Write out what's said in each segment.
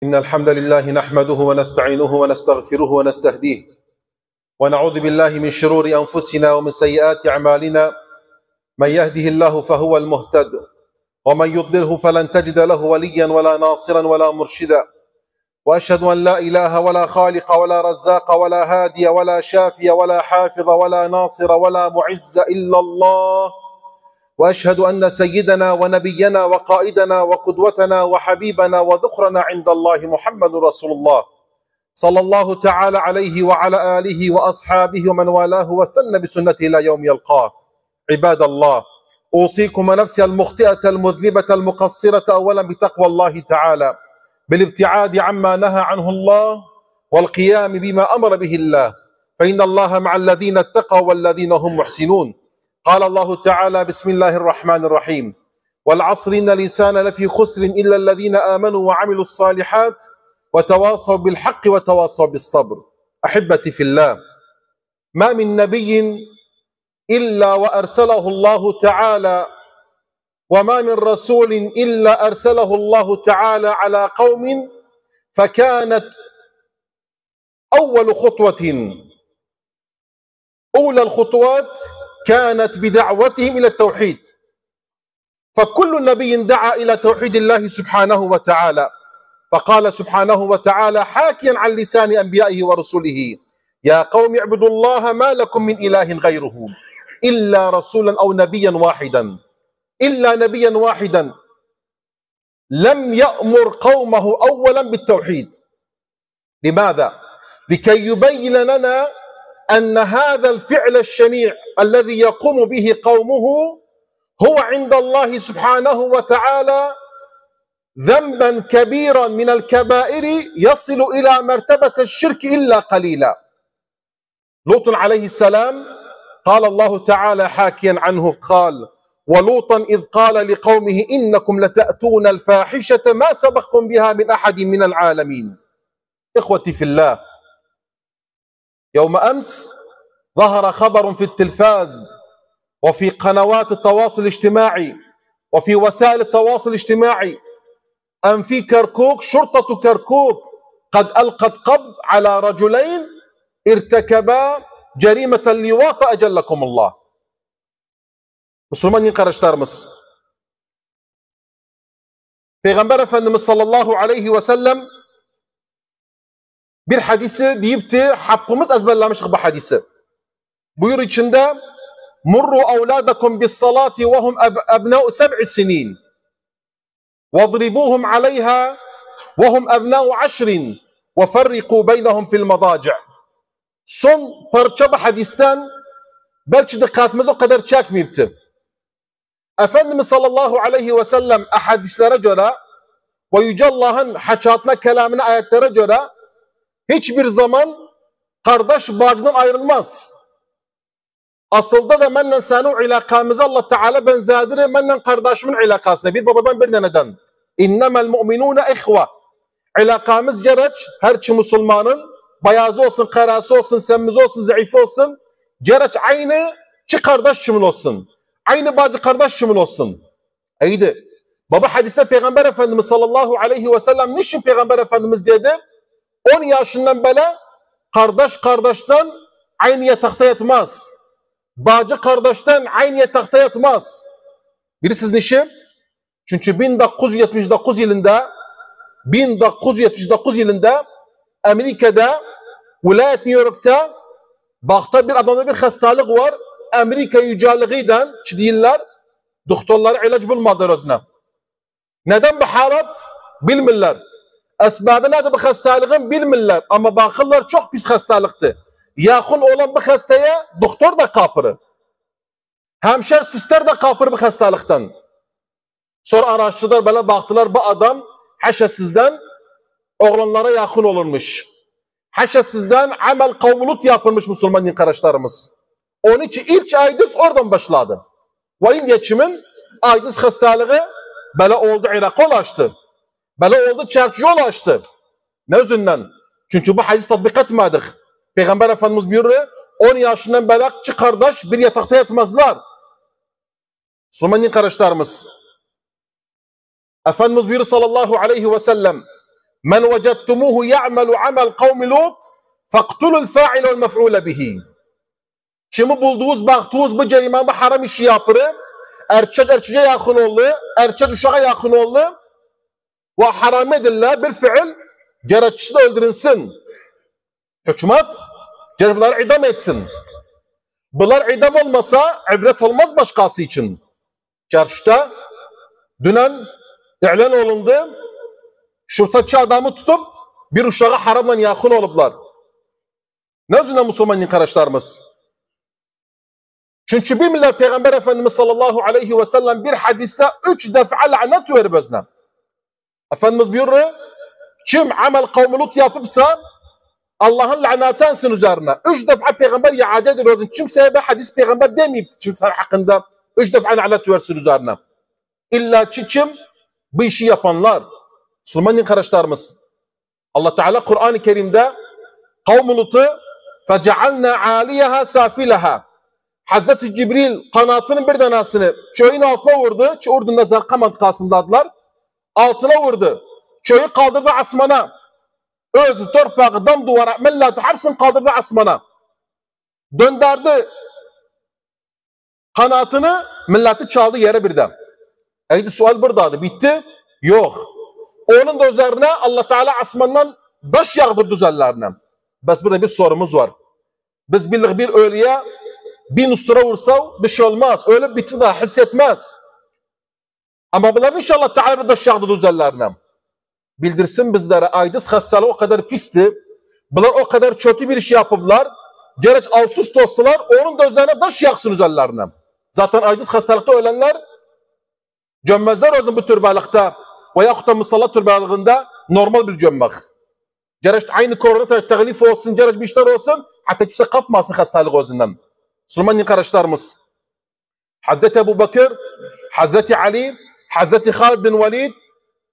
إن الحمد لله نحمده ونستعينه ونستغفره ونستهديه ونعوذ بالله من شرور أنفسنا ومن سيئات أعمالنا. من يهده الله فهو المهتد ومن يضلله فلن تجد له وليا ولا ناصرا ولا مرشدا. وأشهد أن لا إله ولا خالق ولا رزاق ولا هادي ولا شافي ولا حافظ ولا ناصر ولا معز إلا الله. وأشهد أن سيدنا ونبينا وقائدنا وقدوتنا وحبيبنا وذخرنا عند الله محمد رسول الله صلى الله تعالى عليه وعلى آله وأصحابه ومن والاه واستنى بسنته إلى يوم يلقاه. عباد الله، أوصيكم ونفسي المخطئة المذنبة المقصرة أولا بتقوى الله تعالى، بالابتعاد عما نهى عنه الله والقيام بما أمر به الله، فإن الله مع الذين اتقوا والذين هم محسنون. قال الله تعالى: بسم الله الرحمن الرحيم: والعصر إن الإنسان لفي خسر إلا الذين آمنوا وعملوا الصالحات وتواصوا بالحق وتواصوا بالصبر. أحبتي في الله، ما من نبي إلا وأرسله الله تعالى، وما من رسول إلا أرسله الله تعالى على قوم، فكانت أولى الخطوات كانت بدعوتهم إلى التوحيد. فكل نبي دعا إلى توحيد الله سبحانه وتعالى، فقال سبحانه وتعالى حاكيا عن لسان أنبيائه ورسله: يا قوم اعبدوا الله ما لكم من إله غيره إلا رسولا أو نبيا واحدا لم يأمر قومه أولا بالتوحيد. لماذا؟ لكي يبين لنا أن هذا الفعل الشنيع الذي يقوم به قومه هو عند الله سبحانه وتعالى ذنبا كبيرا من الكبائر يصل إلى مرتبة الشرك إلا قليلا. لوط عليه السلام قال الله تعالى حاكيا عنه، قال: ولوطا إذ قال لقومه إنكم لتأتون الفاحشة ما سبقكم بها من أحد من العالمين. إخوتي في الله، يوم أمس ظهر خبر في التلفاز وفي قنوات التواصل الاجتماعي وفي وسائل التواصل الاجتماعي أن في كركوك شرطة كركوك قد ألقت قبض على رجلين ارتكبا جريمة اللواط أجلكم الله. Müslüman kardeşlerimiz, Peygamber Efendimiz sallallahu aleyhi ve sellem bir hadisi deyipti, hakkımız ezberlemiştik bu hadisi. Buyur içinde: Murru evladakum bis salati ve hum ebna'u 7 sinin vadribuhum aleyha ve hum ebna'u 10 ve ferriku beynehum fil madaci'. Son parça bu hadisten belki dikkatimiz o kadar çekmeyipti. Efendimiz sallallahu aleyhi ve sellem hadislere göre ve Yüce Allah'ın haçatına, kelamına, ayetlere göre hiçbir zaman kardeş bacıdan ayrılmaz. Aslında da menle senu ilakamızı Allah Teala benzedir menle kardeşimin ilakasına, bir babadan bir neneden. İnnemel mu'minune ihve. İlakamız gerek her çi Müslümanın, bayazı olsun, karası olsun, semmizi olsun, zayıfı olsun, gerek aynı çi kardeş çimin olsun. Aynı bacı kardeş çimin olsun. İyiydi. Baba hadiste Peygamber Efendimiz sallallahu aleyhi ve sellem niçin Peygamber Efendimiz dedi? 10 yaşından beri kardeş kardeşten aynı yatakta yatmaz. Bacı kardeşten aynı yatakta yatmaz. Bilirsiniz niçin? Çünkü 1979 yılında Amerika'da, Vilayet New York'ta bakta bir adamda bir hastalık var. Amerika yüceliğinden değiller, doktorları ilaç bulmadılar özüne. Neden bu halat? Bilmirler. Esbabı nedir bu hastalığın? Bilmirler. Ama bakırlar çok pis hastalıktı. Yakın olan bu hastaya doktor da kapırı. Hemşer sister de kapırı bu hastalıktan. Sonra araştırdılar, böyle baktılar, bu adam haşasızdan oğlanlara yakın olurmuş. Haşasızdan amel kavmulut yapılmış Müslüman kardeşlerimiz. Onun için ilk aydız oradan başladı. Ve ilk geçimin aydız hastalığı böyle oldu, Irak'a ulaştı. Böyle oldu, Çerçi'ye ulaştı. Ne yüzünden? Çünkü bu hadis tatbik etmedik. Peygamber Efendimiz buyuruyor, 10 yaşından belakçı kardeş bir yatakta yatmazlar. Müslüman kardeşlerimiz, Efendimiz buyuruyor sallallahu aleyhi ve sellem: Men vecettumuhu ya'melu amel kavmi Lut faktulul fa'ile vel mef'ule bihi. Kimi bulduğunuz, baktığınız bu cerime, bu haram işi yapır, erkek erkeğe yakın oldu, erkek uşağa yakın oldu ve haram edillah bir fiil, gerekçisi de öldürülsün. Hükümet, bunları idam etsin. Bunlar idam olmasa, ibret olmaz başkası için. Çarşıda, dünen ilan olundu, şurtacı adamı tutup, bir uşağa haramla yakın olublar. Ne yüzünden Müslüman kardeşlerimiz? Çünkü bir millet Peygamber Efendimiz sallallahu aleyhi ve sellem bir hadiste 3 defa lanet verir bizne. Efendimiz buyuruyor, kim amel kavmi Lut yapıpsa Allah'ın lanetensinin üzerine. 3 defa Peygamber iade ediyor. Kimseye bir hadis Peygamber demeyip kimseler hakkında 3 defa lanet versin üzerine. İlla ki kim? Bu işi yapanlar. Müslüman kardeşlerimiz. Allah Teala Kur'an-ı Kerim'de kavmi Lut'u فَجَعَلْنَا عَالِيَهَا سَافِلَهَا Hazreti Cibril kanatının bir tanesini köyün altına vurdu. Urdun'da Zarqa mantıkasındadılar. Altına vurdu. Köyü kaldırdı asmana. Özü torpağı dam duvara milletı hepsini kaldırdı asmana. Dönderdi kanatını, milleti çaldı yere birden. Eydi sual buradadı. Bitti. Yok. Onun da üzerine Allah Teala asmandan daş yağdırdı üzerlerine. Bes burada bir sorumuz var. Biz bir ölüye bin ustura vursa bir şey olmaz. Öyle bitti daha hissetmez. Ama bunlar inşallah Teala bir daş yağdırdı üzerlerine. Bildirsin bizlere aydız hastalığı o kadar pisti. Bunlar o kadar kötü bir iş yapıplar. Gerek alt üst olsalar onun da üzerine daş yaksın üzerlerine. Zaten aydız hastalıkta ölenler gömmezler olsun bu türbalıkta veya da musallat türbalığında normal bir gömmek. Gerek aynı korona teğlif olsun, gerek bir işler olsun hatta kimse kapmasın hastalık özünden. Müslüman kardeşlerimiz. Hazreti Ebu Bakır, Hazreti Ali, Hazreti Halid bin Velid,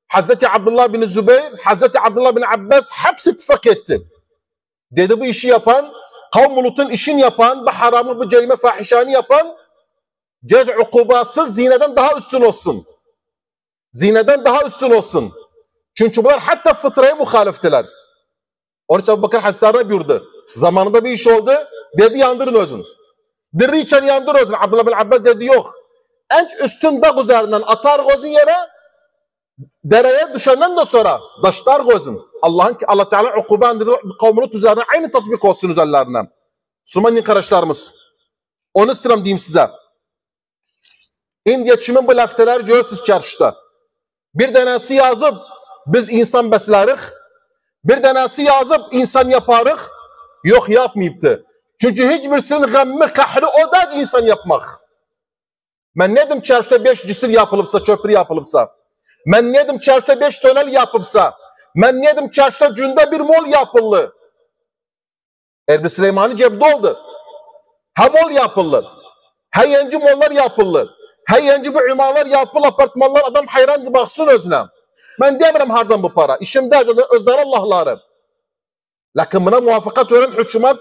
Hazreti Abdullah bin Zübeyir, Hazreti Abdullah bin Abbas hepsi ittifak etti. Dedi bu işi yapan, kavm-i Lut'un işini yapan, bu haramı, bu cerime fahişanı yapan, gerek ukubası zineden daha üstün olsun. Zineden daha üstün olsun. Çünkü bunlar hatta fıtraya muhaliftiler. Onun için Ebu Bakır Hazretleri buyurdu. Zamanında bir iş oldu, dedi yandırın özün. Diri içen yandır özün. Abdullah bin Abbas dedi yok. En üstün dağ üzerinden atar gözün yere, dereye düşenden de sonra daşlar gözün. Allah Teala ukuba indirdi kavm-i Lut üzerine aynı tatbik olsun üzerlerine. Müslüman kardeşlerimiz. Onu istedim diyeyim size. İndiye kimin bu lafteler görürsünüz çarşıda. Bir tanesi yazıp biz insan beslerik. Bir tanesi yazıp insan yaparık. Yok yapmayıptı. Çünkü hiçbirisinin gammi, kahri o da insan yapmak. Ben ne dedim çarşıda 5 cisir yapılıpsa, köprü yapılıpsa. Ben ne dedim çarşıda 5 tünel yapıpsa. Ben ne dedim çarşıda günde bir mol yapıldı. Erbil Süleymani cebde oldu. Ha mol yapıldı. Ha yenci mollar yapıldı. Ha yenci bu imalar yapıldı. Apartmanlar adam hayran baksın özüne. Ben demirim hardan bu para. İşimde özler Allah'ları. Lakin buna muvaffakat veren hükümet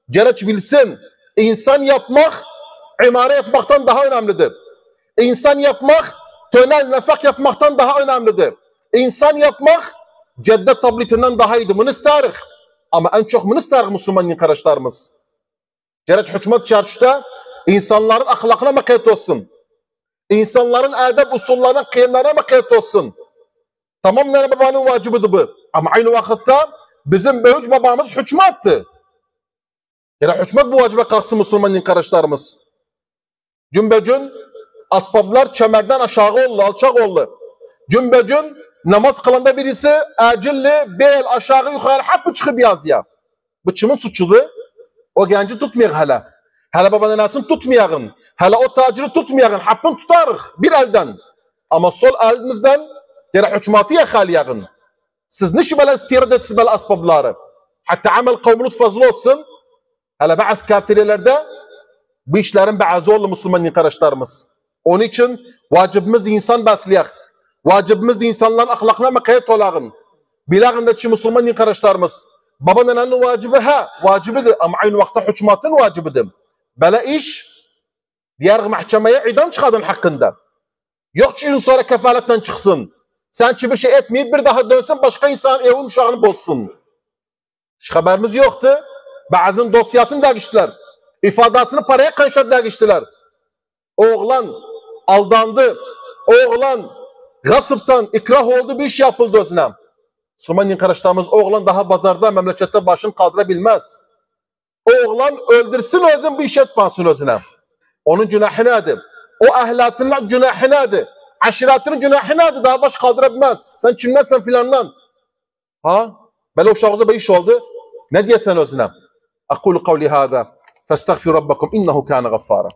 gerek bilsin. İnsan yapmak, imare yapmaktan daha önemlidir. İnsan yapmak, tönel nefak yapmaktan daha önemlidir. İnsan yapmak, ceddet tablitinden daha iyidir. Bunu isterik. Ama en çok bunu isterik Müslüman kardeşlerimiz. Gerek hükümet çarşıda insanların ahlakına makayet olsun. İnsanların edep usullarına, kıyımlarına makayet olsun. Tamam nene babanın vacibidir bu. Ama aynı vakitte bizim büyük babamız hükümetti. Yani hükümet bu vacibe kalksın Müslüman kardeşlerimiz. Gün be gün asbablar kemerden aşağı oldu, alçak oldu. Gün be gün namaz kılanda birisi acilli, bel aşağı yukarı hep çıkıp yazıyor. Bu kimin suçudur? O genci tutmayalım hala. Hala babanın anasını tutmayalım. Hala o taciri tutmayalım. Hakkını tutarız bir elden. Ama sol elimizden yani hükümeti yakalayalım. Siz ne şüphelen istiyaret etsiniz böyle asbabları. Hatta amel kavm-i Lut fazla olsun. Hala bazı kafirlerde bu işlerin bazı oldu Müslüman kardeşlerimiz. Onun için vacibimiz insan besleyek. Vacibimiz insanların ahlakına makayet olalım. Bilağındaki Müslüman kardeşlerimiz. Babanın annenin vacibi vacibidir ama aynı vakti hükümetin vacibidir. Böyle iş diğer mahkemeye idam çıkardın hakkında. Yok ki sonra kefaletten çıksın. Sen ki bir şey etmeyip bir daha dönsün başka insan evin uşağını bozsun. Hiç haberimiz yoktu. Bazının dosyasını değiştiler. İfadasını paraya kanşar değiştiler. Oğlan aldandı. Oğlan gasıptan ikrah oldu, bir iş yapıldı özüne. Müslüman kardeşlerimiz, oğlan daha pazarda memlekette başını kaldırabilmez. Oğlan öldürsün özün, bir iş etmasın özüne. Onun günahı nedir? O ehlatının günahı nedir? Aşiratının günahı nedir? Daha baş kaldırabilmez. Sen kimlersen filandan. Ha? Böyle uşağımıza bir iş oldu. Ne diyesen özüne? Aqulu kavli hâdâ. Festagfir rabbakum innehu kâne gaffâra.